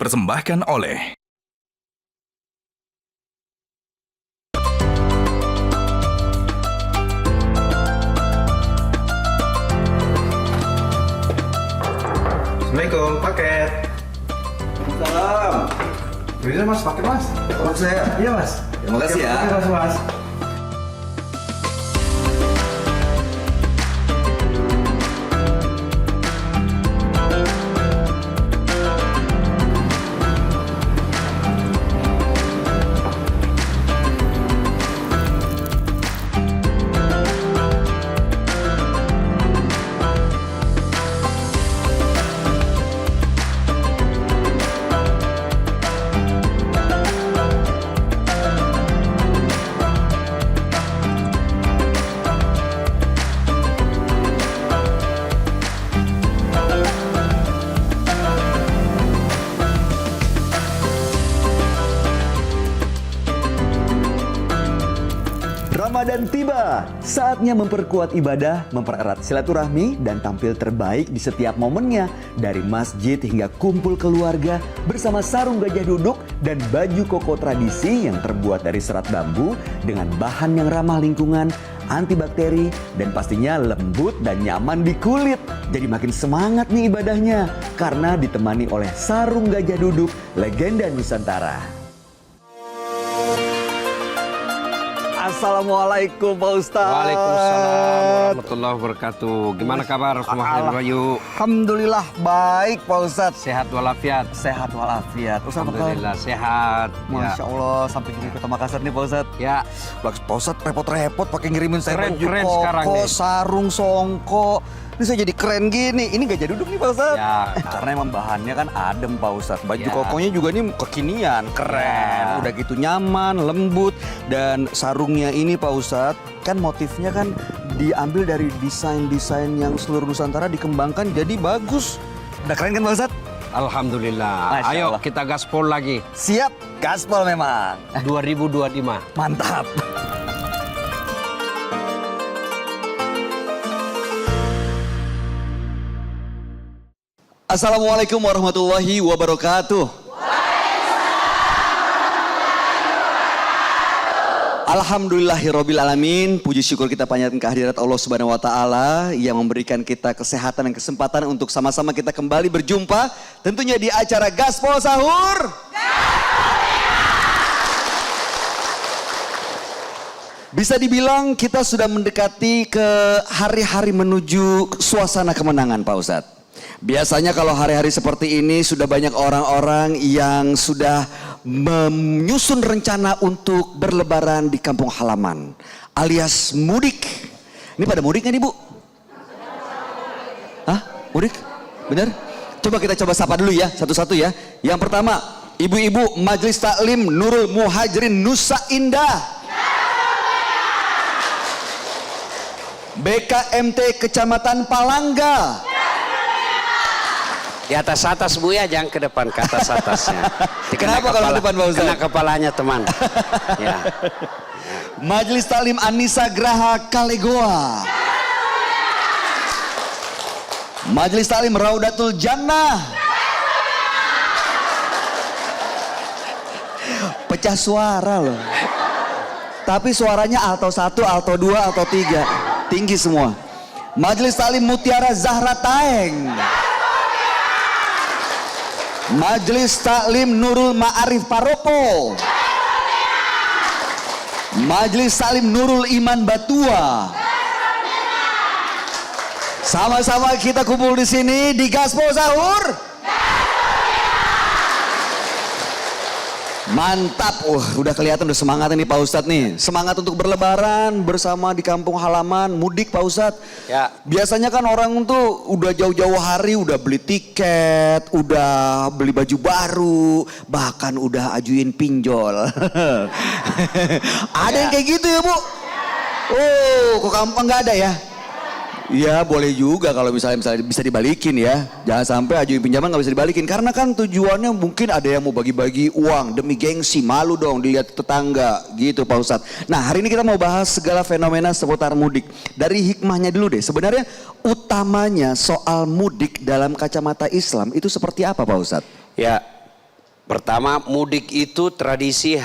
dipersembahkan oleh Assalamualaikum, paket. Salam. Bisa mas, paket mas. Untuk saya. Iya mas. Terima kasih ya. Terima kasih mas. Ramadan tiba, saatnya memperkuat ibadah, mempererat silaturahmi, dan tampil terbaik di setiap momennya. Dari masjid hingga kumpul keluarga bersama sarung gajah duduk dan baju koko tradisi yang terbuat dari serat bambu dengan bahan yang ramah lingkungan, antibakteri, dan pastinya lembut dan nyaman di kulit. Jadi makin semangat nih ibadahnya karena ditemani oleh sarung gajah duduk legenda Nusantara. Assalamualaikum Pak Ustaz. Waalaikumsalam warahmatullahi wabarakatuh. Gimana kabar semua Bayu? Alhamdulillah baik Pak Ustaz. Sehat walafiat. Sehat walafiat. Ustaz, Alhamdulillah sehat. Masya Allah, sampai di Kota Makassar nih Pak Ustaz. Ya. Pak Ustaz repot-repot pakai ngirimin saya baju Keren koko, sekarang nih. sarung, songko. Ini saya jadi keren gini. Ini gajah duduk nih Pak Ustaz. Ya. Karena emang bahannya kan adem Pak Ustaz. Baju Ya. kokonya juga nih kekinian, keren. Ya. Udah gitu nyaman, lembut. Dan sarungnya ini Pak Ustaz, kan motifnya kan diambil dari desain-desain yang seluruh Nusantara dikembangkan jadi bagus. Udah keren kan Pak Ustaz? Alhamdulillah. Masya Ayo Allah. kita gaspol lagi. Siap, gaspol memang. 2025. Mantap. Assalamualaikum warahmatullahi wabarakatuh. Alhamdulillahirabbil alamin. Puji syukur kita panjatkan kehadirat Allah Subhanahu wa taala yang memberikan kita kesehatan dan kesempatan untuk sama-sama kita kembali berjumpa tentunya di acara Gaspol Sahur. Bisa dibilang kita sudah mendekati ke hari-hari menuju suasana kemenangan Pak Ustadz. Biasanya kalau hari-hari seperti ini sudah banyak orang-orang yang sudah menyusun rencana untuk berlebaran di kampung halaman alias mudik. Ini pada mudik nggak nih Bu? Hah? Mudik? Bener? Coba kita coba sapa dulu ya, satu-satu ya. Yang pertama, ibu-ibu Majelis Taklim Nurul Muhajirin Nusa Indah. BKMT Kecamatan Palangga. Di atas Bu ya, jangan ke depan, ke atasnya. Kenapa kalau ke depan Pak Ustaz? Kena kepalanya teman. Ya. Majelis Taklim Anissa Graha Kalegoa. Majelis Taklim Raudatul Jannah. Pecah suara loh. Tapi suaranya alto 1, alto 2, alto 3. Tinggi semua. Majelis Taklim Mutiara Zahra Taeng. Majelis Taklim Nurul Ma'arif Paropo. Majelis Taklim Nurul Iman Batua. Sama-sama kita kumpul di sini di Gaspol Sahur. Mantap, udah kelihatan udah semangat nih Pak Ustadz nih. Semangat untuk berlebaran bersama di kampung halaman, mudik Pak Ustadz. Ya. Biasanya kan orang tuh udah jauh-jauh hari udah beli tiket, udah beli baju baru, bahkan udah ajuin pinjol. Ada yang kayak gitu ya Bu? Oh, kok kampung nggak ada ya? Iya boleh juga kalau misalnya bisa dibalikin ya. Jangan sampai ajuin pinjaman nggak bisa dibalikin. Karena kan tujuannya mungkin ada yang mau bagi-bagi uang demi gengsi. Malu dong dilihat tetangga gitu Pak Ustadz. Nah hari ini kita mau bahas segala fenomena seputar mudik. Dari hikmahnya dulu deh. Sebenarnya utamanya soal mudik dalam kacamata Islam itu seperti apa Pak Ustadz? Ya, Pertama, mudik itu tradisi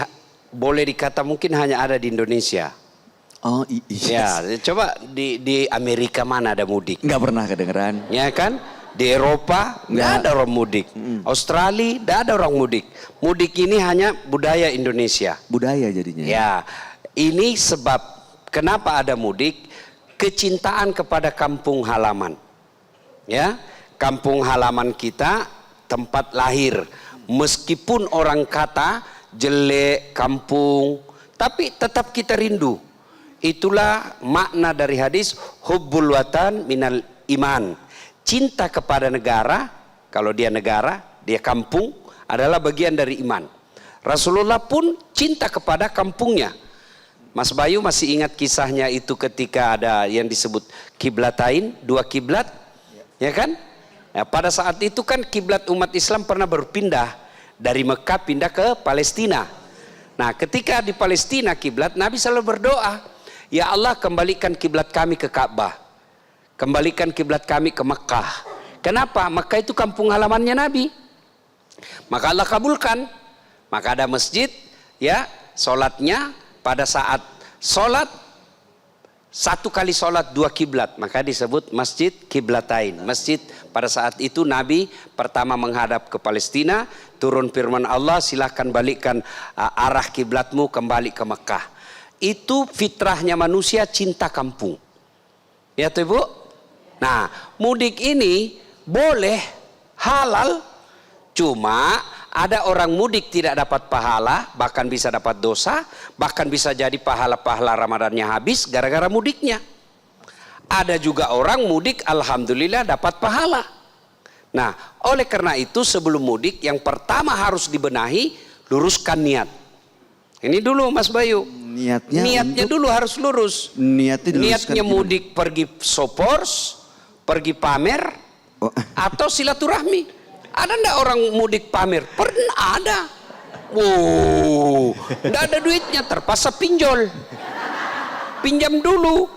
boleh dikata mungkin hanya ada di Indonesia. Oh iya. Ya, coba di Amerika mana ada mudik? Nggak pernah kedengeran. Ya kan? Di Eropa nggak ada orang mudik. Australia nggak ada orang mudik. Mudik ini hanya budaya Indonesia. Budaya jadinya. Ya, ini sebab kenapa ada mudik, kecintaan kepada kampung halaman. Ya, kampung halaman kita tempat lahir. Meskipun orang kata jelek kampung, tapi tetap kita rindu. Itulah makna dari hadis hubbul watan minal iman. Cinta kepada negara, kalau dia negara, dia kampung, adalah bagian dari iman. Rasulullah pun cinta kepada kampungnya. Mas Bayu masih ingat kisahnya itu ketika ada yang disebut kiblatain, dua kiblat, ya kan? Ya, pada saat itu kan kiblat umat Islam pernah berpindah dari Mekah pindah ke Palestina. Nah, ketika di Palestina kiblat, Nabi selalu berdoa, ya Allah kembalikan kiblat kami ke Ka'bah. Kembalikan kiblat kami ke Mekah. Kenapa? Mekah itu kampung halamannya Nabi. Maka Allah kabulkan. Maka ada masjid, ya, solatnya pada saat solat, satu kali solat dua kiblat, maka disebut masjid kiblatain. Masjid pada saat itu Nabi pertama menghadap ke Palestina, turun firman Allah, silahkan balikkan arah kiblatmu kembali ke Mekah. Itu fitrahnya manusia, cinta kampung. Ya tuh Bu. Nah, mudik ini boleh, halal, cuma ada orang mudik tidak dapat pahala, bahkan bisa dapat dosa, bahkan bisa jadi pahala-pahala Ramadannya habis gara-gara mudiknya. Ada juga orang mudik alhamdulillah dapat pahala. Nah, oleh karena itu sebelum mudik yang pertama harus dibenahi, luruskan niat. Ini dulu Mas Bayu. Niatnya dulu harus lurus. Niatnya mudik pergi sopors, pergi pamer, atau silaturahmi. Ada enggak orang mudik pamer? Pernah ada. Wow, enggak ada duitnya, terpaksa pinjol. Pinjam dulu.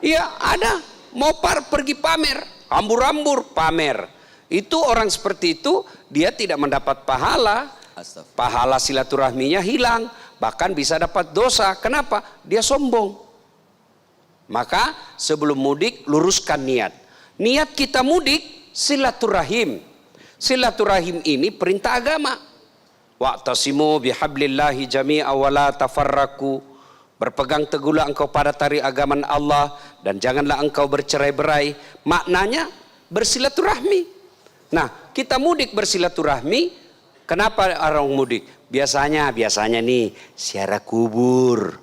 Iya, ada. Mau pergi pamer, hambur-hambur pamer. Itu orang seperti itu, dia tidak mendapat pahala. Pahala silaturahminya hilang, bahkan bisa dapat dosa. Kenapa? Dia sombong. Maka sebelum mudik luruskan niat. Niat kita mudik silaturahim. Silaturahim ini perintah agama. Wa'tasimu bihablillahi jami'a wa la tafarraku. Berpegang teguhlah engkau pada tali agama Allah dan janganlah engkau bercerai-berai. Maknanya bersilaturahmi. Nah, kita mudik bersilaturahmi. Kenapa orang mudik? Biasanya nih ziarah kubur.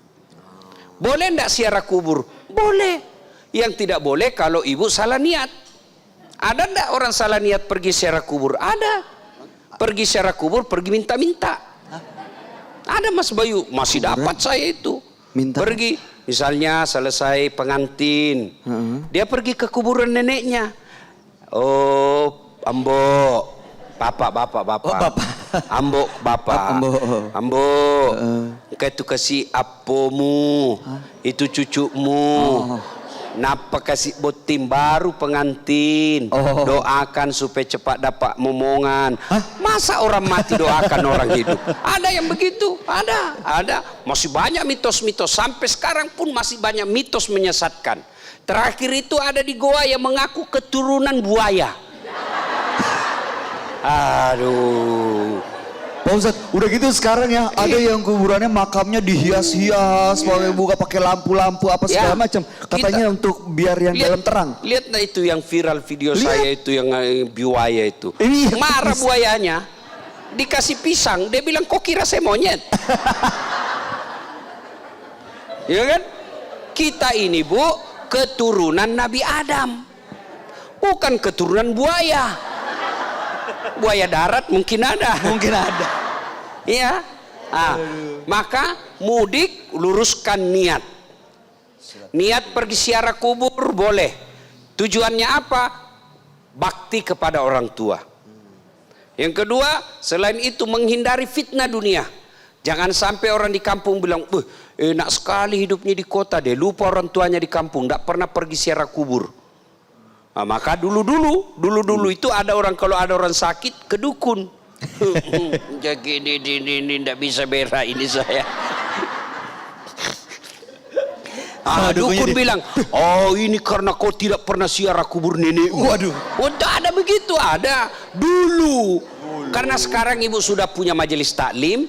Boleh enggak ziarah kubur? Boleh. Yang tidak boleh kalau ibu salah niat. Ada enggak orang salah niat pergi ziarah kubur? Ada. Pergi ziarah kubur, pergi minta-minta. Ada Mas Bayu, masih dapat saya itu. Minta. Pergi, misalnya selesai pengantin, dia pergi ke kuburan neneknya. Oh, Ambo, bapak. Oh, bapak. Ambo, bapak. Ambo. Engkau itu kasih apomu, itu cucumu. Napa kasih botim baru pengantin. Doakan supaya cepat dapat momongan. Masa orang mati doakan orang hidup? Ada yang begitu, ada. Masih banyak mitos-mitos. Sampai sekarang pun masih banyak mitos menyesatkan. Terakhir itu ada di Goa yang mengaku keturunan buaya. Aduh. Pak Ustadz, udah gitu sekarang ya ada yang kuburannya makamnya dihias-hias, pakai lampu-lampu apa segala macam. Katanya untuk biar yang dalam terang. Lihat nah itu yang viral video saya itu yang buaya itu. Marah buayanya, dikasih pisang, dia bilang kok kira saya monyet. Ya kan? Kita ini Bu, keturunan Nabi Adam, bukan keturunan buaya. Buaya darat mungkin ada. Iya. Maka mudik luruskan niat. Niat pergi ziarah kubur boleh. Tujuannya apa? Bakti kepada orang tua. Yang kedua, selain itu menghindari fitnah dunia. Jangan sampai orang di kampung bilang, enak sekali hidupnya di kota, dia lupa orang tuanya di kampung, tidak pernah pergi ziarah kubur. Nah, maka dulu itu ada orang, kalau ada orang sakit ke dukun. Jadi ini tidak bisa berak ini saya. Dukun bilang, oh ini karena kau tidak pernah ziarah kubur nenek. Waduh. Udah ada begitu, ada dulu. Karena sekarang ibu sudah punya majelis taklim,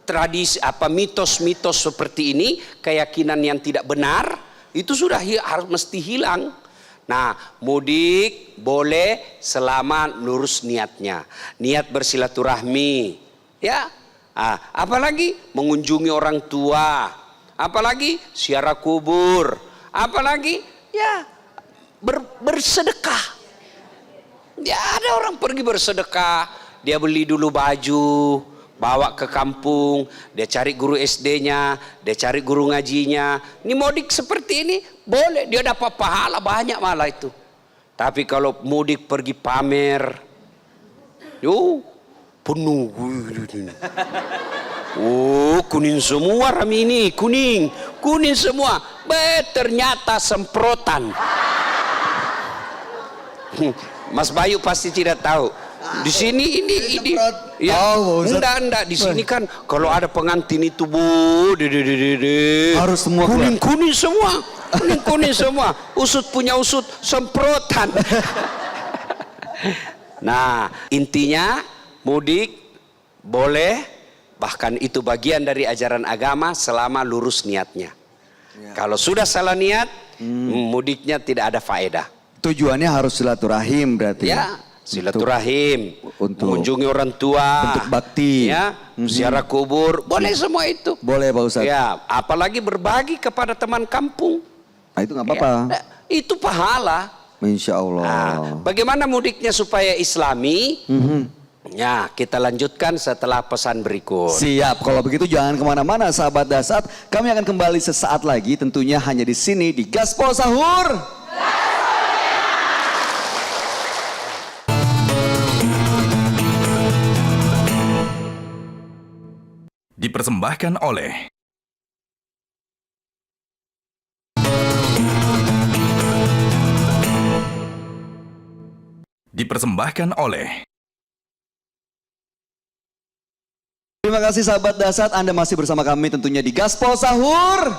tradisi mitos-mitos seperti ini, keyakinan yang tidak benar itu sudah harus mesti hilang. Nah, mudik boleh selama lurus niatnya, niat bersilaturahmi, ya. Apalagi mengunjungi orang tua. Apalagi ziarah kubur, apalagi ya bersedekah. Ya ada orang pergi bersedekah, dia beli dulu baju, bawa ke kampung, dia cari guru SD-nya, dia cari guru ngajinya. Ini mudik seperti ini boleh, dia dapat pahala banyak malah itu. Tapi kalau mudik pergi pamer, penuh. Oh, kuning semua Rami ini, kuning semua. Ternyata semprotan. Mas Bayu pasti tidak tahu. Di sini ini ya, enggak di sini kan kalau ada pengantin itu harus semua kuning semua. Kuning semua. Usut punya usut semprotan. Nah, intinya mudik boleh. Bahkan itu bagian dari ajaran agama selama lurus niatnya. Ya. Kalau sudah salah niat, mudiknya tidak ada faedah. Tujuannya harus silaturahim berarti. Ya, silaturahim, untuk mengunjungi orang tua, bentuk bakti, ya, ziarah kubur, boleh semua itu. Boleh Pak Ustadz. Ya, apalagi berbagi kepada teman kampung. Nah, itu nggak apa-apa. Ya, itu pahala. Insya Allah. Nah, bagaimana mudiknya supaya Islami? Ya, kita lanjutkan setelah pesan berikut. Siap, kalau begitu jangan kemana-mana sahabat Dasat. Kami akan kembali sesaat lagi tentunya hanya di sini di Gaspol Sahur. Dipersembahkan oleh Terima kasih sahabat Dasat, Anda masih bersama kami tentunya di Gaspol Sahur.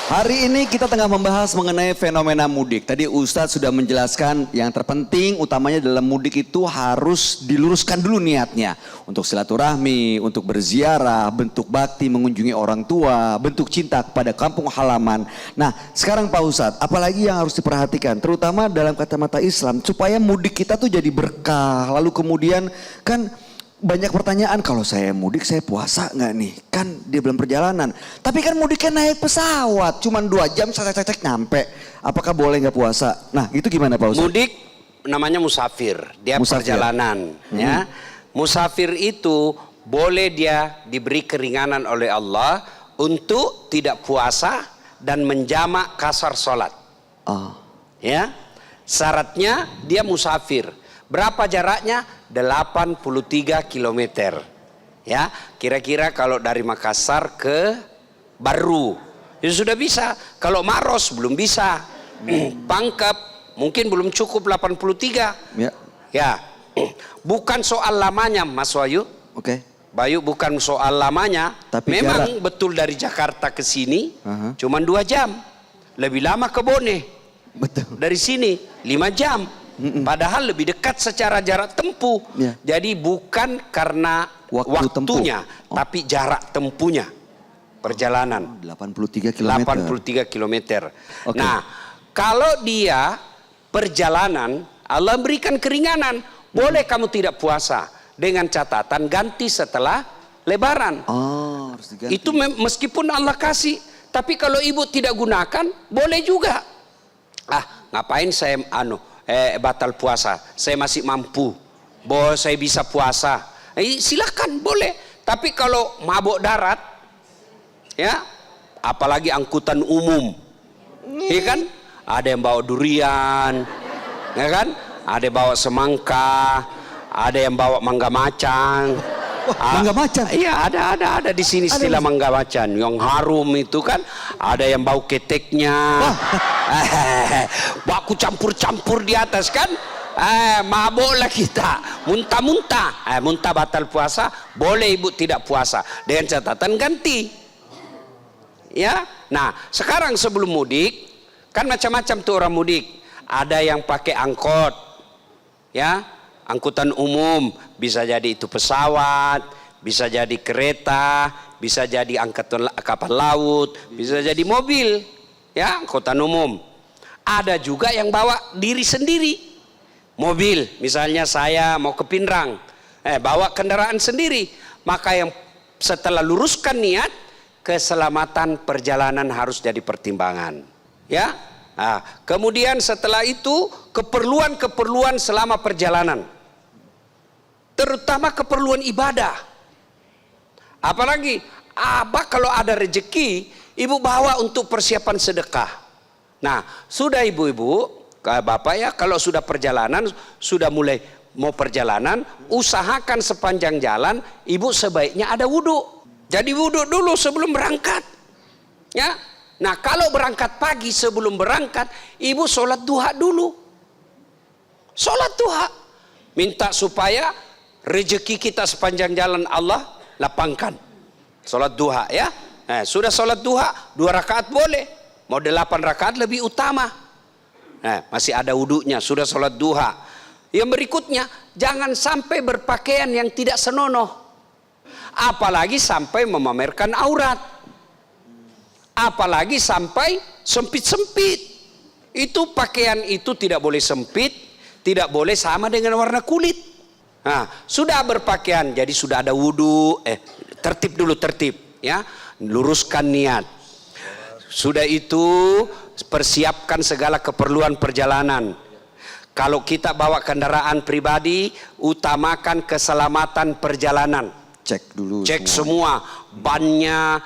Hari ini kita tengah membahas mengenai fenomena mudik. Tadi Ustadz sudah menjelaskan yang terpenting utamanya dalam mudik itu harus diluruskan dulu niatnya. Untuk silaturahmi, untuk berziarah, bentuk bakti, mengunjungi orang tua, bentuk cinta kepada kampung halaman. Nah sekarang Pak Ustadz, apalagi yang harus diperhatikan terutama dalam kacamata Islam supaya mudik kita tuh jadi berkah. Lalu kemudian kan banyak pertanyaan, kalau saya mudik saya puasa nggak nih? Kan dia belum perjalanan. Tapi kan mudiknya naik pesawat, cuman 2 jam cek nyampe. Apakah boleh nggak puasa? Nah itu gimana Pak Ustadz? Mudik namanya musafir, dia perjalanan. Ya. Musafir itu boleh dia diberi keringanan oleh Allah untuk tidak puasa dan menjamak kasar sholat. Ya, syaratnya dia musafir. Berapa jaraknya? 83 km. Ya, kira-kira kalau dari Makassar ke Baru itu sudah bisa. Kalau Maros belum bisa. Pangkep mungkin belum cukup 83. Ya. Ya. Bukan soal lamanya Mas Wahyu. Oke. Bayu, bukan soal lamanya. Tapi memang jarak. betul dari Jakarta ke sini cuman 2 jam. Lebih lama ke Bone. Betul. Dari sini 5 jam. Padahal lebih dekat secara jarak tempuh. Ya. Jadi bukan karena waktunya, tapi jarak tempuhnya perjalanan. 83 km. 83 km. Okay. Nah, kalau dia perjalanan, Allah berikan keringanan. Boleh kamu tidak puasa dengan catatan ganti setelah Lebaran. Harus diganti. Itu meskipun Allah kasih, tapi kalau ibu tidak gunakan, boleh juga. Ngapain saya batal puasa? Saya masih mampu. Saya bisa puasa. Silakan boleh. Tapi kalau mabuk darat, ya, apalagi angkutan umum, ya kan? Ada yang bawa durian, ya kan? Ada yang bawa semangka, ada yang bawa mangga macang. Mangga macan? Iya, ada di sini istilah mangga macan. Yang harum itu kan, ada yang bau keteknya. Baku campur-campur di atas kan. Mabuklah kita, muntah-muntah. Muntah batal puasa, boleh ibu tidak puasa dengan catatan ganti. Ya, nah sekarang sebelum mudik kan macam-macam tuh orang mudik. Ada yang pakai angkot, ya, angkutan umum, bisa jadi itu pesawat, bisa jadi kereta, bisa jadi angkatan kapal laut, bisa jadi mobil, ya, angkutan umum. Ada juga yang bawa diri sendiri, mobil, misalnya saya mau ke Pinrang, bawa kendaraan sendiri, maka yang setelah luruskan niat, keselamatan perjalanan harus jadi pertimbangan, ya. Nah, kemudian setelah itu keperluan selama perjalanan, terutama keperluan ibadah. Apalagi abah kalau ada rezeki, ibu bawa untuk persiapan sedekah. Nah, sudah ibu-ibu, bapak ya, kalau sudah perjalanan, sudah mulai mau perjalanan, usahakan sepanjang jalan, ibu sebaiknya ada wudhu. Jadi wudhu dulu sebelum berangkat. Ya, nah kalau berangkat pagi sebelum berangkat, ibu sholat duha dulu. Sholat duha, minta supaya rezeki kita sepanjang jalan Allah lapangkan. Sholat duha ya. Sudah sholat duha 2 rakaat boleh. Mau 8 rakaat lebih utama. Masih ada wudunya, sudah sholat duha. Yang berikutnya, jangan sampai berpakaian yang tidak senonoh. Apalagi sampai memamerkan aurat. Apalagi sampai sempit-sempit. Itu pakaian itu tidak boleh sempit, tidak boleh sama dengan warna kulit. Nah, sudah berpakaian, jadi sudah ada wudu. Tertib dulu, tertib. Ya, luruskan niat. Sudah itu persiapkan segala keperluan perjalanan. Kalau kita bawa kendaraan pribadi, utamakan keselamatan perjalanan. Cek dulu. Cek semua bannya,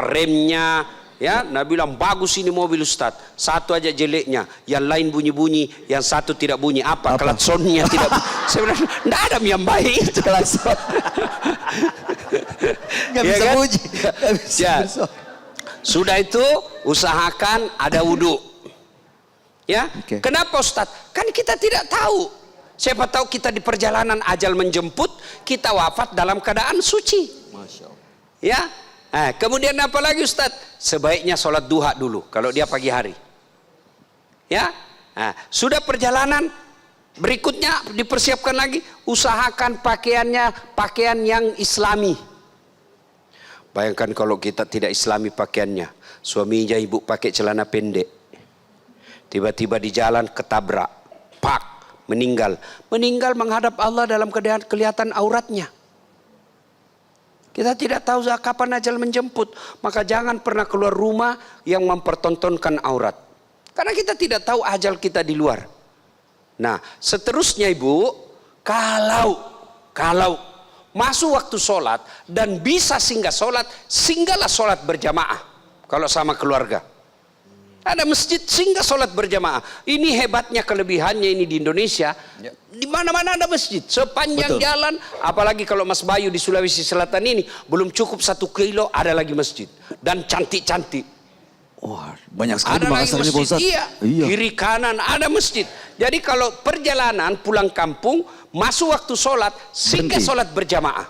remnya. Ya, Nabi bilang bagus ini mobil Ustaz. Satu aja jeleknya, yang lain bunyi-bunyi, yang satu tidak bunyi. Apa? Klaksonnya tidak bunyi. Sebenarnya tidak ada yang baik itu. Klakson. Nggak bisa kan? bunyi. Nggak bisa Ya. Sudah Sudah itu usahakan ada wudhu. Ya, Oke. Kenapa Ustaz? Kan kita tidak tahu. Siapa tahu kita di perjalanan ajal menjemput, kita wafat dalam keadaan suci. Masya Allah. Ya, kemudian apa lagi Ustaz? Sebaiknya sholat duha dulu kalau dia pagi hari. Ya, sudah perjalanan berikutnya dipersiapkan lagi, usahakan pakaian yang Islami. Bayangkan kalau kita tidak Islami pakaiannya, suaminya ibu pakai celana pendek, tiba-tiba di jalan ketabrak, pak, meninggal menghadap Allah dalam keadaan kelihatan auratnya. Kita tidak tahu kapan ajal menjemput, maka jangan pernah keluar rumah yang mempertontonkan aurat, karena kita tidak tahu ajal kita di luar. Nah, seterusnya ibu, kalau masuk waktu sholat dan bisa singgah sholat, singgahlah sholat berjamaah kalau sama keluarga. Ada masjid, singgah sholat berjamaah. Ini hebatnya, kelebihannya ini di Indonesia. Ya. Di mana-mana ada masjid sepanjang jalan. Apalagi kalau Mas Bayu di Sulawesi Selatan ini belum cukup 1 kilo ada lagi masjid dan cantik-cantik. Wah, banyak sekali Ada lagi bahasanya, masjid, Ustaz. iya. Kiri kanan ada masjid. Jadi kalau perjalanan pulang kampung, masuk waktu sholat, singgah sholat berjamaah.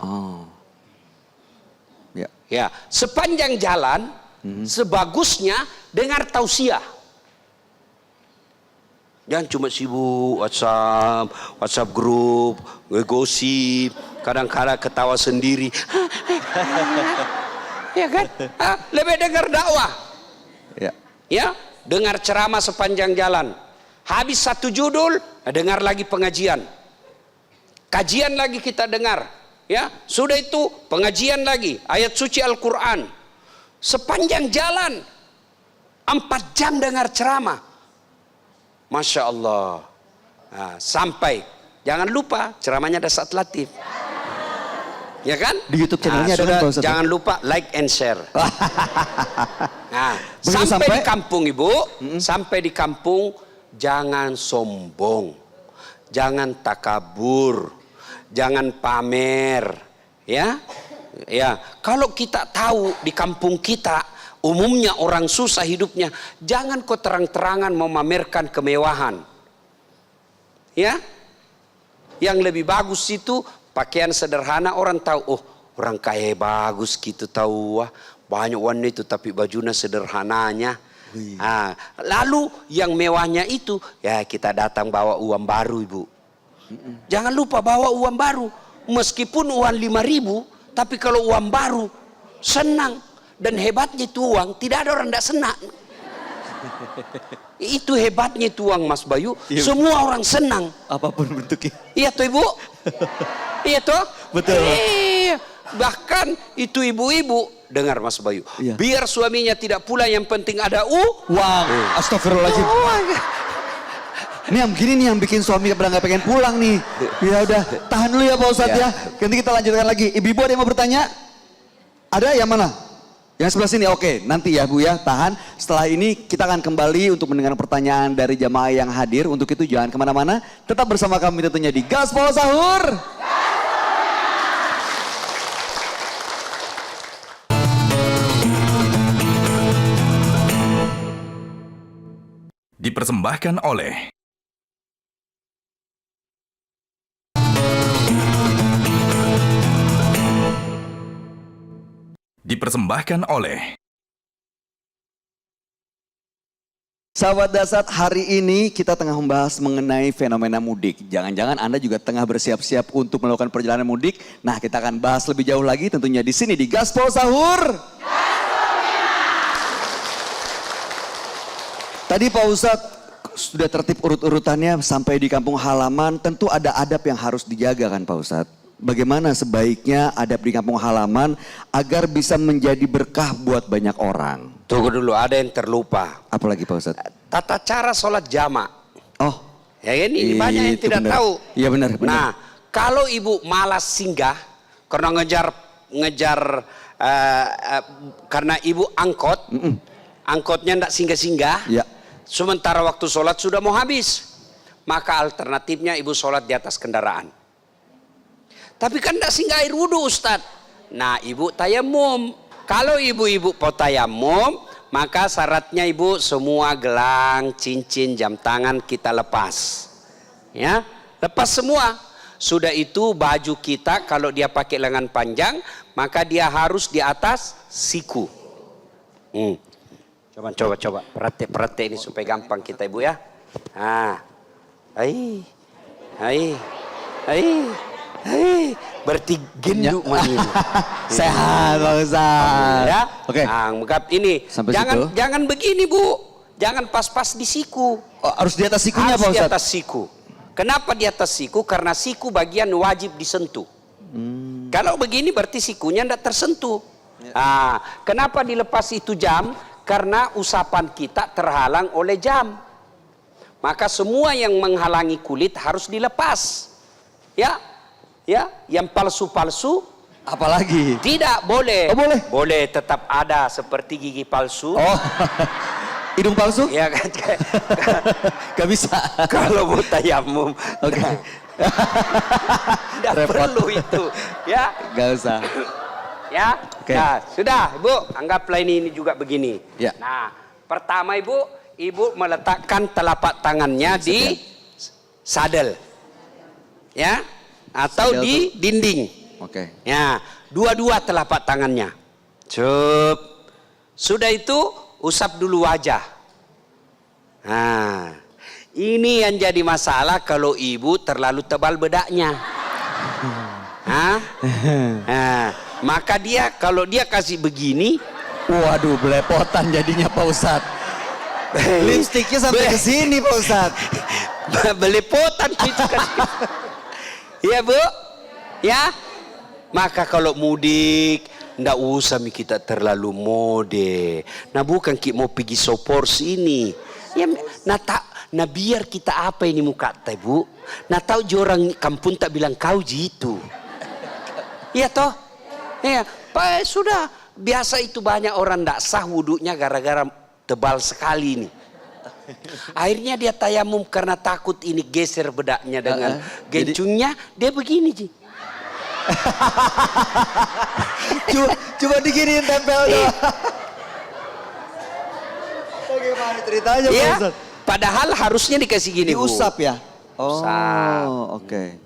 Ya, sepanjang jalan, sebagusnya dengar tausiah. Jangan cuma sibuk WhatsApp grup, gosip, kadang-kadang ketawa sendiri. Ya kan? Lebih dengar dakwah. Ya, dengar ceramah sepanjang jalan. Habis 1 judul, dengar lagi pengajian. Kajian lagi kita dengar. Ya, sudah itu pengajian lagi, ayat suci Al-Quran. Sepanjang jalan 4 jam dengar ceramah. Masya Allah. Sampai, jangan lupa ceramahnya ada saat latif. Ya kan? Di YouTube channelnya ada kan, Pak Ustaz? Jangan lupa like and share. Sampai di kampung ibu, sampai di kampung jangan sombong, jangan takabur, jangan pamer, ya. Kalau kita tahu di kampung kita umumnya orang susah hidupnya, jangan kau terang-terangan memamerkan kemewahan. Ya, yang lebih bagus itu pakaian sederhana, orang tahu, oh orang kaya bagus gitu tahu, wah banyak warna itu tapi bajunya sederhananya. Lalu yang mewahnya itu ya kita datang bawa uang baru ibu. Jangan lupa bawa uang baru, meskipun uang 5.000, tapi kalau uang baru senang. Dan hebatnya itu uang tidak ada orang tidak senang. Itu hebatnya itu uang Mas Bayu, semua orang senang. Apapun bentuknya. Iya toh ibu? Iya toh? Betul. Bahkan itu ibu-ibu, dengar Mas Bayu, Iya. biar suaminya tidak pulang yang penting ada uang. Astagfirullahaladzim. Ini yang begini nih yang bikin suami pada nggak pengen pulang nih. Ya udah, tahan dulu ya Pak Ustadz ya. Nanti kita lanjutkan lagi. Ibu-ibu ada yang mau bertanya? Ada yang mana? Yang sebelah sini, oke. Nanti ya Bu ya, tahan. Setelah ini kita akan kembali untuk mendengar pertanyaan dari jamaah yang hadir. Untuk itu jangan kemana-mana. Tetap bersama kami tentunya di Gaspol Sahur. Dipersembahkan oleh Sahabat Dasar, hari ini kita tengah membahas mengenai fenomena mudik. Jangan-jangan Anda juga tengah bersiap-siap untuk melakukan perjalanan mudik. Nah, kita akan bahas lebih jauh lagi tentunya di sini di Gaspol Sahur. Tadi Pak Ustadz sudah tertib urut-urutannya sampai di kampung halaman. Tentu ada adab yang harus dijaga kan Pak Ustadz. Bagaimana sebaiknya adab di kampung halaman agar bisa menjadi berkah buat banyak orang? Tunggu dulu, ada yang terlupa. Apalagi Pak Ustadz? Tata cara sholat jamak. Oh, Ya ini banyak yang itu tidak benar. tahu. Iya benar. Nah, kalau ibu malas singgah karena karena ibu angkot, angkotnya tidak singgah-singgah. Ya. Sementara waktu sholat sudah mau habis, maka alternatifnya ibu sholat di atas kendaraan. Tapi kan tidak singgah air wudhu Ustadz. Nah ibu tayamum. Kalau ibu-ibu mau tayamum, maka syaratnya ibu semua gelang, cincin, jam tangan kita lepas. Ya, lepas semua. Sudah itu baju kita kalau dia pakai lengan panjang, maka dia harus di atas siku. Coba. Perhati ini supaya gampang kita ibu ya. Berarti gendut mani. Sehat Pak Ustadz. Ya. Oke. Nah, ini Sampai jangan begini Bu. Jangan pas-pas di siku. Oh, harus di atas sikunya Harus Pak di Ustadz? atas siku. Kenapa di atas siku? Karena siku bagian wajib disentuh. Kalau begini berarti sikunya tidak tersentuh. Kenapa dilepas itu jam? Karena usapan kita terhalang oleh jam. Maka semua yang menghalangi kulit harus dilepas. Ya, yang palsu-palsu Apalagi? tidak boleh. Oh, boleh? Boleh, tetap ada seperti gigi palsu. Oh, hidung palsu? Ya kan? Gak bisa. Kalau mau tayamum. Oke. Tidak Repot. perlu itu. Ya. Gak usah. Ya. Oke. Nah, sudah Ibu, anggaplah ini juga begini. Ya. Nah, pertama Ibu meletakkan telapak tangannya di sadel. Ya. Atau Sadel di dinding. Oke. Ya, dua-dua telapak tangannya. Cup. Sudah itu usap dulu wajah. Nah, ini yang jadi masalah kalau ibu terlalu tebal bedaknya. Nah, maka kalau dia kasih begini, Waduh, belepotan jadinya Pak Ustadz. Lipstiknya sampai ke sini Pak Ustadz. belepotan itu kan. Iya Bu, ya. Maka kalau mudik, ndak usah kita terlalu mode. Nah bukan kita mau pergi sopor sini. Ya, nah biar kita apa ini muka teh Bu. Nah tahu orang kampung tak bilang kau jitu. Iya toh? Ya, Pak sudah biasa itu banyak orang ndak sah wuduknya gara-gara tebal sekali ini. Akhirnya dia tayamum karena takut ini geser bedaknya dengan gencungnya. Dia begini Ji. Coba diginiin tempel doang. Bagaimana ceritanya Pak Ya, Ustadz? padahal harusnya dikasih gini Bu. Diusap ya? Oh, oke.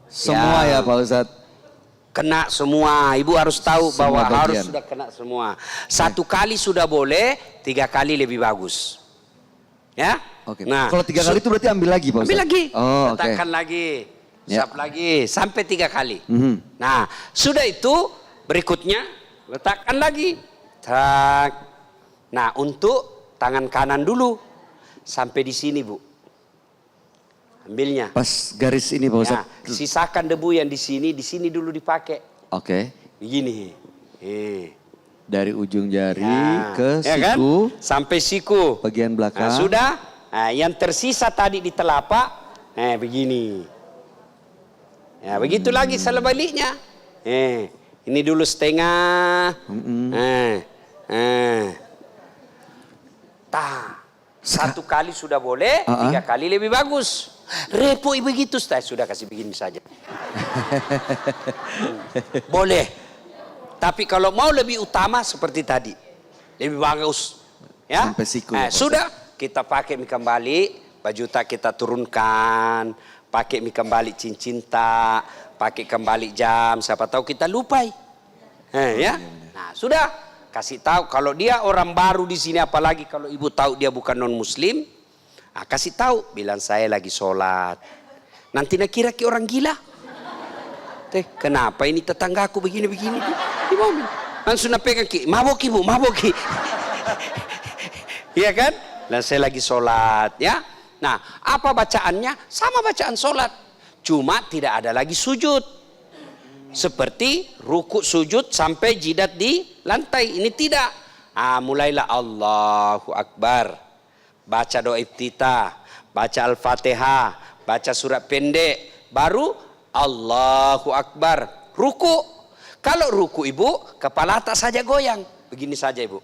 Semua ya Pak Ustadz. Kena semua. Ibu harus tahu Semua bahwa bagian. harus sudah kena semua. 1 kali sudah boleh, 3 kali lebih bagus. Ya? Oke. Nah, Kalau 3 kali itu berarti ambil lagi Pak Ustadz? ambil lagi. Oh, oke. Letakkan lagi. Ya. Sap lagi. Sampai 3 kali. Mhm. Nah, sudah itu berikutnya letakkan lagi. Tak. Nah, untuk tangan kanan dulu. Sampai di sini, Bu. Ambilnya. Pas garis ini Pak Ya, Ustadz. sisakan debu yang di sini dulu dipakai. Oke. Begini. Dari ujung jari Ya, ke ya kan? siku, Sampai siku. bagian belakang. Nah, sudah. Nah, yang tersisa tadi di telapak, begini. Ya, begitu lagi sebaliknya. Ini dulu setengah. Satu kali sudah boleh, 3 kali lebih bagus. Repot begitu, sudah kasih begini saja. Boleh. Tapi kalau mau lebih utama seperti tadi, lebih bagus. Ya, Sampai siku. sudah kita pakai mie kembali, baju tak kita turunkan, pakai mie kembali cincin tak, pakai kembali jam, siapa tahu kita lupai. Ya, nah sudah kasih tahu kalau dia orang baru di sini, apalagi kalau ibu tahu dia bukan non muslim. Nah, kasih tahu, bilang saya lagi sholat. Nanti nak kira ke orang gila. Kenapa ini tetanggaku begini-begini di mobil? Langsung nak pegang ki, mabok ibu, mabok ki. Iya kan? Dan saya lagi sholat, ya. Nah, apa bacaannya? Sama bacaan sholat, cuma tidak ada lagi sujud. Seperti ruku sujud sampai jidat di lantai, ini tidak. Mulailah Allahu Akbar. Baca doa iftitah, baca Al-Fatihah, baca surat pendek, baru Allahu Akbar. Ruku. Kalau ruku ibu, kepala atas saja goyang. Begini saja ibu.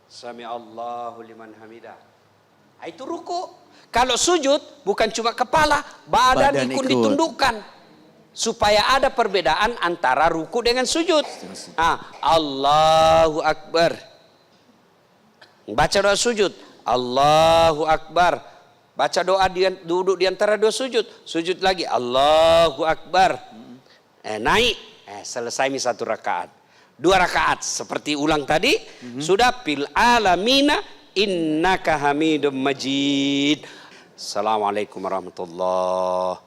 Sami Allahu liman hamidah. Itu ruku. Kalau sujud, bukan cuma kepala, badan ikut ditundukkan. Supaya ada perbedaan antara ruku dengan sujud. Allahu Akbar. Baca doa sujud, Allahu Akbar. Baca doa duduk di antara 2 sujud, sujud lagi, Allahu Akbar. Naik, selesai 1 rakaat. 2 rakaat seperti ulang tadi, sudah fil alamina innaka hamidum majid. Assalamualaikum warahmatullahi.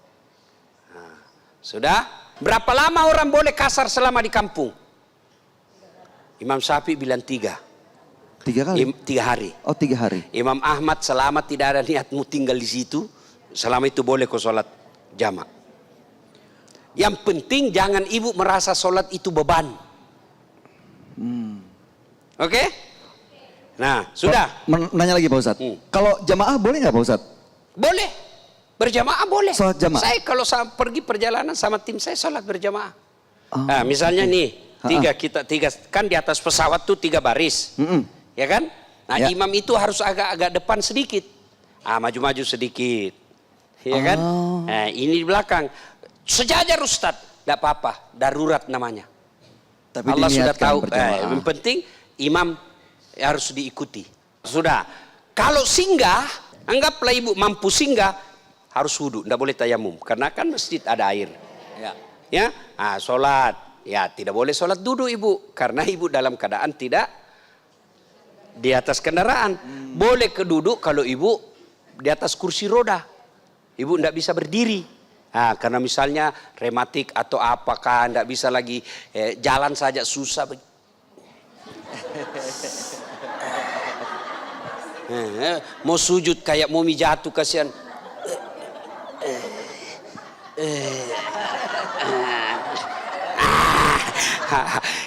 Sudah. Berapa lama orang boleh kasar selama di kampung? Imam Syafi'i bilang 3. 3 kali? 3 hari. Oh 3 hari. Imam Ahmad selama tidak ada niatmu tinggal di situ, selama itu boleh kau sholat jamak. Yang penting jangan ibu merasa sholat itu beban. Oke? Nah, sudah. Nanya lagi Pak Ustadz. Kalau jamaah boleh nggak Pak Ustadz? Boleh. Berjamaah boleh. Sholat jamaah? Saya kalau pergi perjalanan sama tim saya sholat berjamaah. Nah, misalnya nih, 3 kan di atas pesawat tuh 3 baris. Ya kan? Nah, imam itu harus agak-agak depan sedikit. Maju-maju sedikit. Ya kan? Nah, ini di belakang. Sejajar Ustadz, enggak apa-apa, darurat namanya. Tapi Allah sudah tahu. berjamaah. Yang penting imam harus diikuti. Sudah. Kalau singgah, anggaplah ibu mampu singgah, harus wudu, enggak boleh tayamum karena kan masjid ada air. Ya. Sholat. Ya, tidak boleh sholat duduk ibu karena ibu dalam keadaan tidak di atas kendaraan. Boleh keduduk kalau ibu di atas kursi roda. Ibu tidak bisa berdiri. Karena misalnya rematik atau apakah tidak bisa lagi jalan saja susah. Mau sujud kayak mumi jatuh kasihan.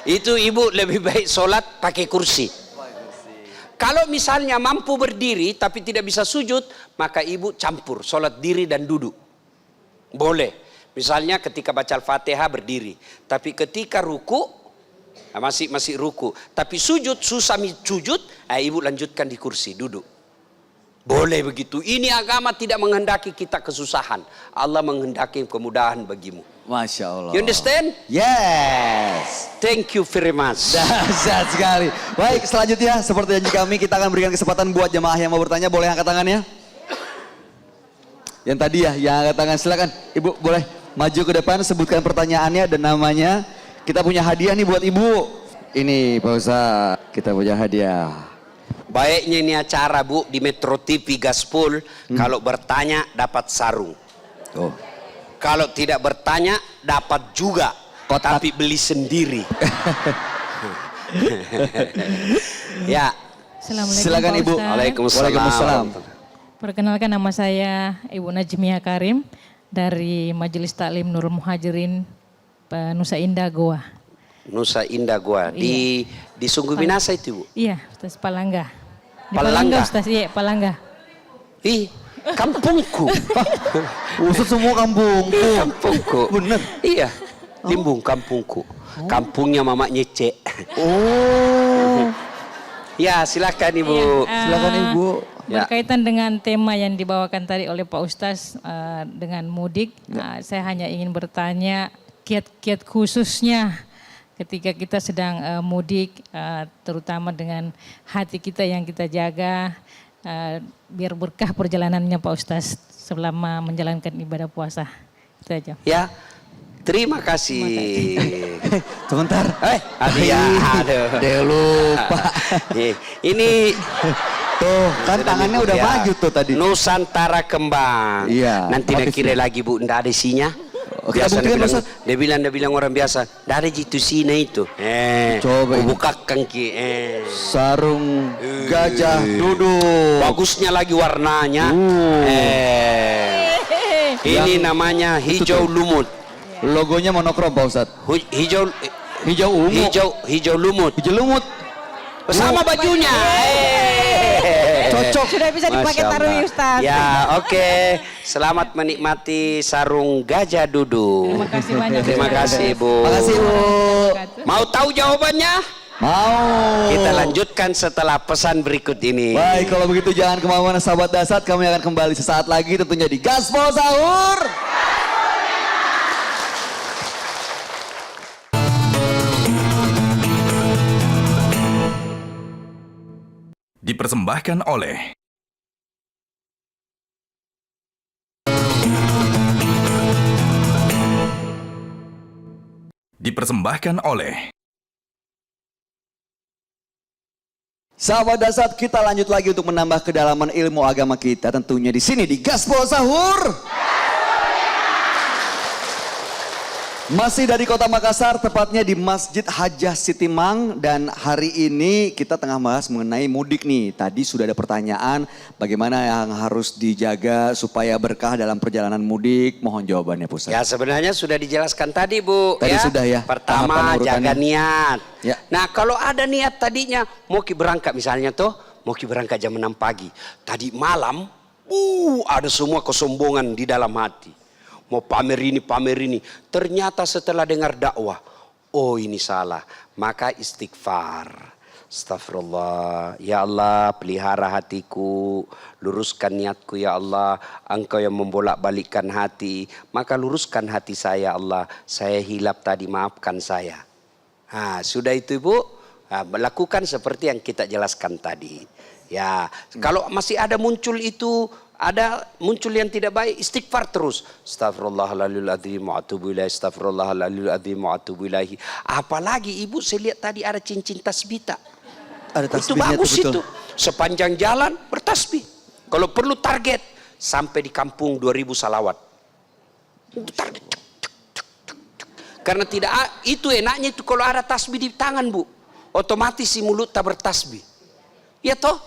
Itu ibu lebih baik sholat pakai kursi. Kalau misalnya mampu berdiri tapi tidak bisa sujud, maka ibu campur sholat diri dan duduk. Boleh. Misalnya ketika baca Al-Fatihah berdiri, tapi ketika ruku masih ruku, tapi sujud susah sujud, ibu lanjutkan di kursi duduk. Boleh begitu. Ini agama tidak menghendaki kita kesusahan. Allah menghendaki kemudahan bagimu. Masya Allah. You understand? Yes. Thank you very much. Dahsyat sekali. Baik, selanjutnya seperti janji kami, kita akan berikan kesempatan buat jemaah yang mau bertanya. Boleh angkat tangannya? Yang tadi ya, yang angkat tangan. Silakan, Ibu boleh maju ke depan, sebutkan pertanyaannya dan namanya. Kita punya hadiah nih buat Ibu. Ini Pak Ustaz, kita punya hadiah. Baiknya ini acara Bu di Metro TV Gaspol. Kalau bertanya dapat sarung. Oh. Kalau tidak bertanya dapat juga. Kotak. Tapi beli sendiri. Ya. Assalamualaikum Silakan Pak Ibu. Ustaz. Waalaikumsalam. Perkenalkan nama saya Ibu Najmia Karim dari Majelis Taklim Nurul Muhajirin Nusa Indah Goa. Nusa Indah Goa. Di Sungguh Binasa itu Bu? Iya, Ustaz Palangga. Di Palangga? Ustaz, iya Palangga. Ih, kampungku. Ustaz semua kampung. Kampungku. Bener. Iya, Limbung kampungku. Kampungnya Mama Nyece. Oh. Ya, silakan Ibu. Iya, Silakan Ibu. Ya. Berkaitan dengan tema yang dibawakan tadi oleh Pak Ustaz dengan mudik, saya hanya ingin bertanya kiat-kiat khususnya ketika kita sedang mudik, terutama dengan hati kita yang kita jaga, biar berkah perjalanannya Pak Ustaz selama menjalankan ibadah puasa. Itu aja. Ya, terima kasih. Sebentar. Hadiah. Aduh. Dia lupa. Ini Tuh, kan tangannya udah ya. maju tuh tadi. Nusantara Kembang. Iya. Nanti dia Habis kira ya. lagi Bu, enggak ada isinya. Kita Biasa buktikan, Ustaz. dia bilang orang biasa, enggak ada jitu sini itu. Coba ini. bukakan ki. Sarung gajah duduk. Bagusnya lagi warnanya. Ini namanya hijau lumut. Logonya monokrom Pak Ustaz. Hijau Hijau ungu. hijau lumut. Hijau lumut. Sama bajunya. Cocok. Sudah bisa dipakai Masya taruh Allah. Ustaz. Ya, oke. Selamat menikmati sarung gajah duduk. Terima kasih banyak. Terima Ustaz. kasih, Bu. Makasih Bu. Mau tahu jawabannya? Mau. Kita lanjutkan setelah pesan berikut ini. Baik, kalau begitu jangan kemana-mana sahabat Dasat. Kami akan kembali sesaat lagi tentunya di Gaspol Sahur. Dipersembahkan oleh Sahabat Dasat, kita lanjut lagi untuk menambah kedalaman ilmu agama kita tentunya di sini di Gaspol Sahur. Masih dari Kota Makassar, tepatnya di Masjid Hajah Sitimang, dan hari ini kita tengah bahas mengenai mudik nih. Tadi sudah ada pertanyaan bagaimana yang harus dijaga supaya berkah dalam perjalanan mudik. Mohon jawabannya Pak Ustaz. Ya, sebenarnya sudah dijelaskan tadi, Bu. Tadi sudah ya, Pertama, tahapan urutannya. jaga niat. Ya. Nah, kalau ada niat tadinya mau berangkat misalnya tuh, mau berangkat jam 6 pagi. Tadi malam, ada semua kesombongan di dalam hati. Mau pamer ini. Ternyata setelah dengar dakwah, oh ini salah. Maka istighfar. Astagfirullah. Ya Allah, pelihara hatiku. Luruskan niatku ya Allah. Engkau yang membolak-balikkan hati. Maka luruskan hati saya Allah. Saya hilap tadi, maafkan saya. Nah, sudah itu Ibu. Nah, lakukan seperti yang kita jelaskan tadi. Ya, kalau masih ada muncul itu, ada muncul yang tidak baik, istighfar terus. Astagfirullahaladzim wa atubu ilaih, astagfirullahaladzim wa atubu ilaih. Apalagi Ibu, saya lihat tadi ada cincin tasbih tak? Ada Itu tasbihnya bagus tuh, betul. itu. Sepanjang jalan bertasbih. Kalau perlu target, sampai di kampung 2000 salawat. Target. Karena tidak, itu enaknya itu kalau ada tasbih di tangan Bu. Otomatis si mulut tak bertasbih. Ya toh,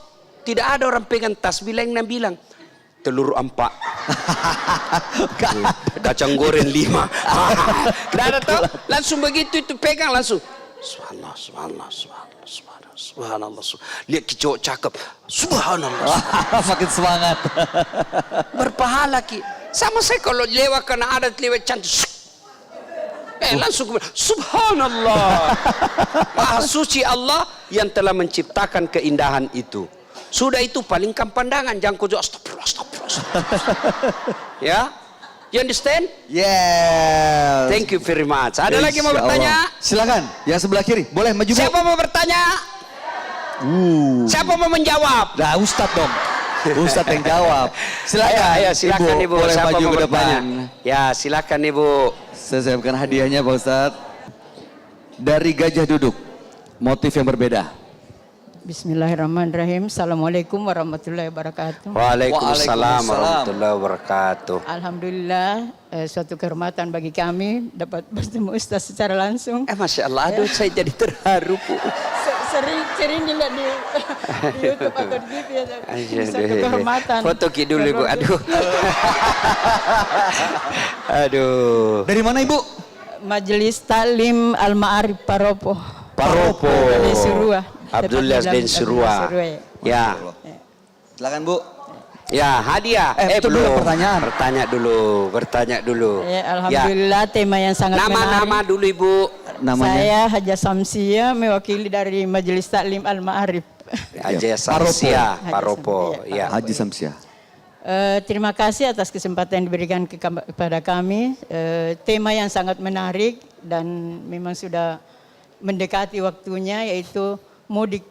tidak ada orang pegang tasbih lain yang bilang. Telur 4, kacang goreng 5. Tidak ada toh, langsung begitu itu pegang langsung. Subhanallah. Lihat kicau cakep. Subhanallah. Makin semangat. Berpahala ki. Sama saya kalau lewat karena ada lewat cantik. Langsung Subhanallah. Maha suci Allah yang telah menciptakan keindahan itu. Sudah itu palingkan pandangan, jangan kau astagfirullah. Ya. You understand? Yes. Thank you very much. Ada lagi mau Insya bertanya? Allah. Silakan, yang sebelah kiri. Boleh maju, Bu. Siapa mau bertanya? Siapa mau menjawab? Nah, Ustadz dong. Ustadz yang jawab. Silakan. Ayo, silakan Ibu. Boleh Siapa maju mau ke depan. bertanya? Ya, silakan Ibu. Saya siapkan hadiahnya, Pak Ustadz. Dari gajah duduk. Motif yang berbeda. Bismillahirrahmanirrahim. Assalamualaikum warahmatullahi wabarakatuh. Waalaikumsalam warahmatullahi wabarakatuh. Alhamdulillah, suatu kehormatan bagi kami dapat bertemu Ustaz secara langsung. Masya Allah, aduh saya jadi terharu, Bu. Sering dilihat di YouTube atau di TV. Suatu kehormatan. Foto dulu, Bu. Aduh. Aduh. Dari mana, Ibu? Majelis Taklim Al-Ma'arif Paropo. Paropo. Dari Surua. Abdullah bin Surua. Ya. Silakan, Bu. Ya, hadiah. Itu dulu pertanyaan. Bertanya dulu. Alhamdulillah, tema yang sangat menarik. Nama dulu, Ibu. Namanya? Saya Haja Samsia, mewakili dari Majelis Taklim Al-Ma'arif. Haja Samsia, Paropo. Ya. Haji Samsia. Terima kasih atas kesempatan yang diberikan kepada kami. Tema yang sangat menarik dan memang sudah mendekati waktunya, yaitu mudik.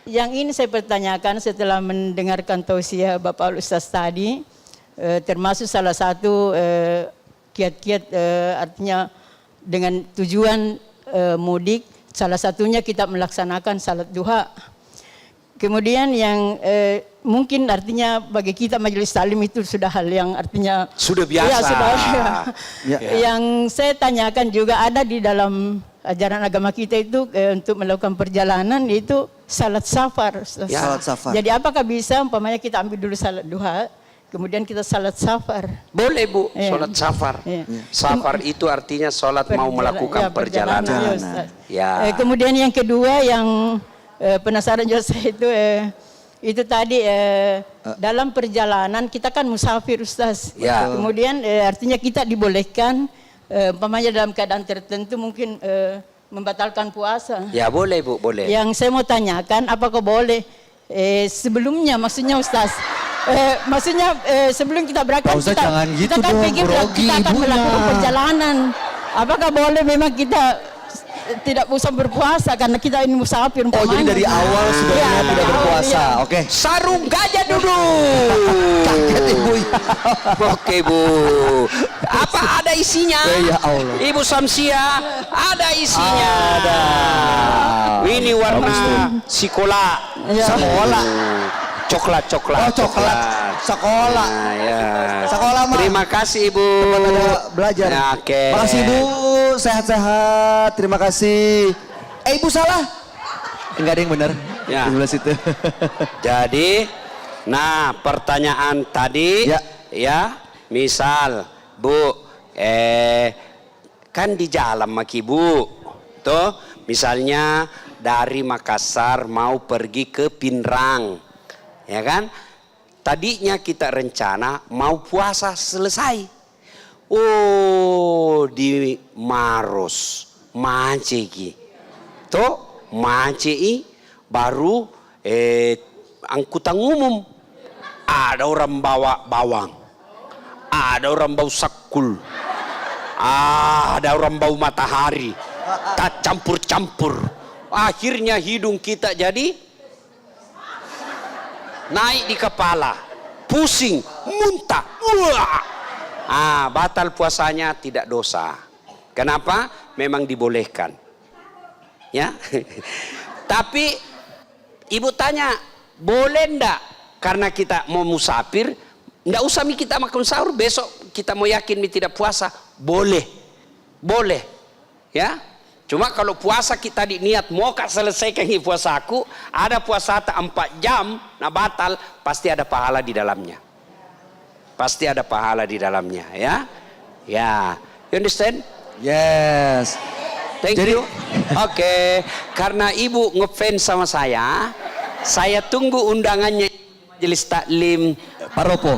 Yang ini saya pertanyakan setelah mendengarkan tausiah Bapak Ustaz tadi, termasuk salah satu kiat-kiat artinya dengan tujuan mudik, salah satunya kita melaksanakan salat duha. Kemudian yang mungkin artinya bagi kita majelis taklim itu sudah hal yang artinya sudah biasa. Ya, sudah, Ya. Yang saya tanyakan juga ada di dalam ajaran agama kita itu untuk melakukan perjalanan, yaitu salat safar. Ya. Salat safar. Jadi apakah bisa umpamanya kita ambil dulu salat duha, kemudian kita salat safar? Boleh, Bu, Ya. salat safar. Ya. Safar itu artinya salat mau melakukan perjalanan. Ya. Kemudian yang kedua yang penasaran juga saya itu tadi dalam perjalanan kita kan musafir, Ustaz. Ya. Kemudian artinya kita dibolehkan umpamanya dalam keadaan tertentu mungkin membatalkan puasa. Ya, boleh, Bu, boleh. Yang saya mau tanyakan, apakah boleh sebelumnya, maksudnya Ustaz, maksudnya sebelum kita berangkat, Pak Ustaz, jangan gitu kita kan dong, pikir grogi kita akan ibunya. melakukan perjalanan. Apakah boleh memang kita tidak usah berpuasa karena kita ini musafir? Oh, jadi dari awal sudah Ya, tidak dari awal, berpuasa. ya. Oke. Sarung gajah duduk. Kaget, Ibu. Oke, Bu. Apa ada isinya? Ya Allah. Ibu Samsia, ada isinya. Ada. Ini warna sikola. Ya. Sekolah. Coklat. Oh, coklat. Sekolah. Nah, ya. Sekolah, Mak. Terima kasih, Ibu. Ada belajar. Ya, oke. Makasih, Ibu. Sehat-sehat. Terima kasih. Ibu salah. Enggak ada yang benar. Ya. Di sebelah situ. Jadi, nah pertanyaan tadi, ya, misal, Bu, kan di jalan maki Bu, tuh, misalnya dari Makassar mau pergi ke Pinrang, ya kan? Tadinya kita rencana mau puasa selesai. Oh, di Maros, Maceki. Tuh, Macei baru angkutan umum. Ada orang bawa bawang. Ada orang bawa sakul. Ada orang bawa matahari. Tak campur-campur. Akhirnya hidung kita jadi naik di kepala, pusing, muntah. Batal puasanya, tidak dosa. Kenapa? Memang dibolehkan. Ya. Tapi ibu tanya, boleh ndak? Karena kita mau musafir, ndak usah kita makan sahur, besok kita mau yakin tidak puasa, boleh. Boleh. Ya. Cuma kalau puasa kita niat mau selesaikan puasaku, ada puasa 4 jam, nah batal, pasti ada pahala di dalamnya. Pasti ada pahala di dalamnya, ya. Ya, you understand? Yes. Thank you. Oke, karena ibu ngefans sama saya tunggu undangannya Majelis Taklim Paropo.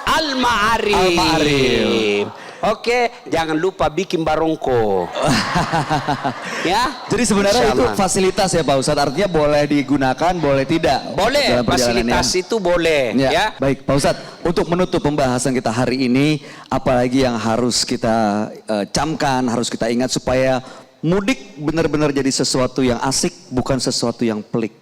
Al-Ma'arif. Oke, jangan lupa bikin barongko. Ya. Jadi sebenarnya Insya itu Allah. fasilitas ya Pak Ustadz, artinya boleh digunakan, boleh tidak? Boleh, dalam perjalanannya. fasilitas itu boleh. Ya. Baik Pak Ustadz, untuk menutup pembahasan kita hari ini, apalagi yang harus kita camkan, harus kita ingat supaya mudik benar-benar jadi sesuatu yang asik, bukan sesuatu yang pelik.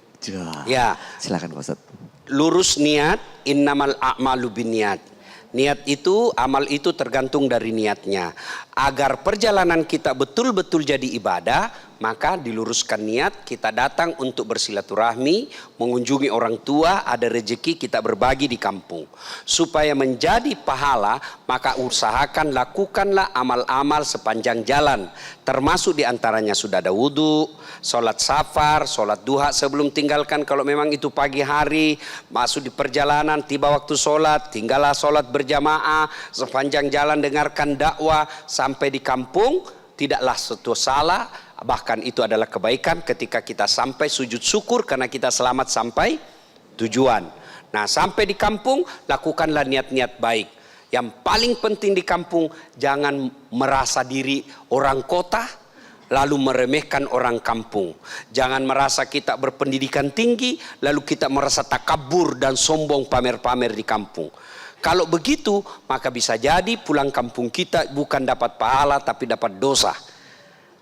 Ya. Silakan Pak Ustadz. Lurus niat, innamal a'malu binniat. Niat itu, amal itu tergantung dari niatnya. Agar perjalanan kita betul-betul jadi ibadah, maka diluruskan niat, kita datang untuk bersilaturahmi, mengunjungi orang tua, ada rezeki kita berbagi di kampung. Supaya menjadi pahala, maka usahakan lakukanlah amal-amal sepanjang jalan. Termasuk diantaranya sudah ada wudhu, sholat safar, sholat duha sebelum tinggalkan kalau memang itu pagi hari, masuk di perjalanan, tiba waktu sholat, tinggallah sholat berjamaah, sepanjang jalan dengarkan dakwah, sampai di kampung, tidaklah suatu salah, bahkan itu adalah kebaikan ketika kita sampai sujud syukur karena kita selamat sampai tujuan. Nah, sampai di kampung, lakukanlah niat-niat baik. Yang paling penting di kampung, jangan merasa diri orang kota, lalu meremehkan orang kampung. Jangan merasa kita berpendidikan tinggi, lalu kita merasa takabur dan sombong pamer-pamer di kampung. Kalau begitu, maka bisa jadi pulang kampung kita bukan dapat pahala, tapi dapat dosa.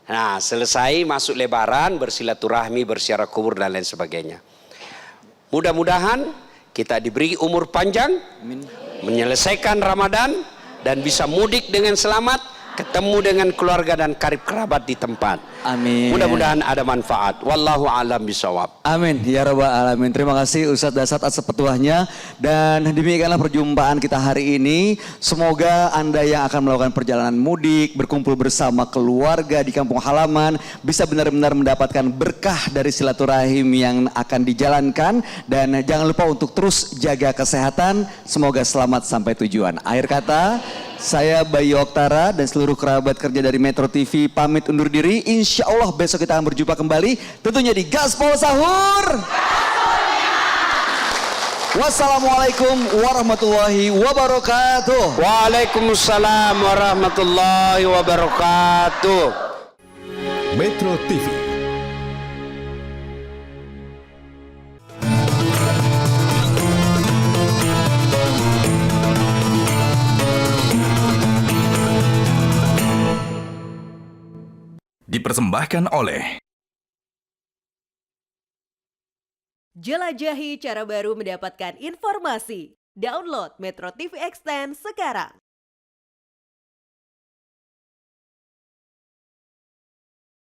Nah, selesai masuk lebaran, bersilaturahmi, berziarah kubur, dan lain sebagainya. Mudah-mudahan kita diberi umur panjang, menyelesaikan Ramadan, dan bisa mudik dengan selamat, ketemu dengan keluarga dan karib kerabat di tempat. Amin. Mudah-mudahan ada manfaat. Wallahu a'lam bishawab. Amin ya rabbal alamin. Terima kasih Ustadz Dasat atas petuahnya, dan demikianlah perjumpaan kita hari ini. Semoga Anda yang akan melakukan perjalanan mudik, berkumpul bersama keluarga di kampung halaman, bisa benar-benar mendapatkan berkah dari silaturahim yang akan dijalankan, dan jangan lupa untuk terus jaga kesehatan. Semoga selamat sampai tujuan. Akhir kata, saya Bayu Oktara dan seluruh kerabat kerja dari Metro TV pamit undur diri. Insya Allah besok kita akan berjumpa kembali, tentunya di Gaspol Sahur. Wassalamualaikum warahmatullahi wabarakatuh. Waalaikumsalam warahmatullahi wabarakatuh. Metro TV. Dipersembahkan oleh Jelajahi cara baru mendapatkan informasi. Download Metro TV Extend sekarang.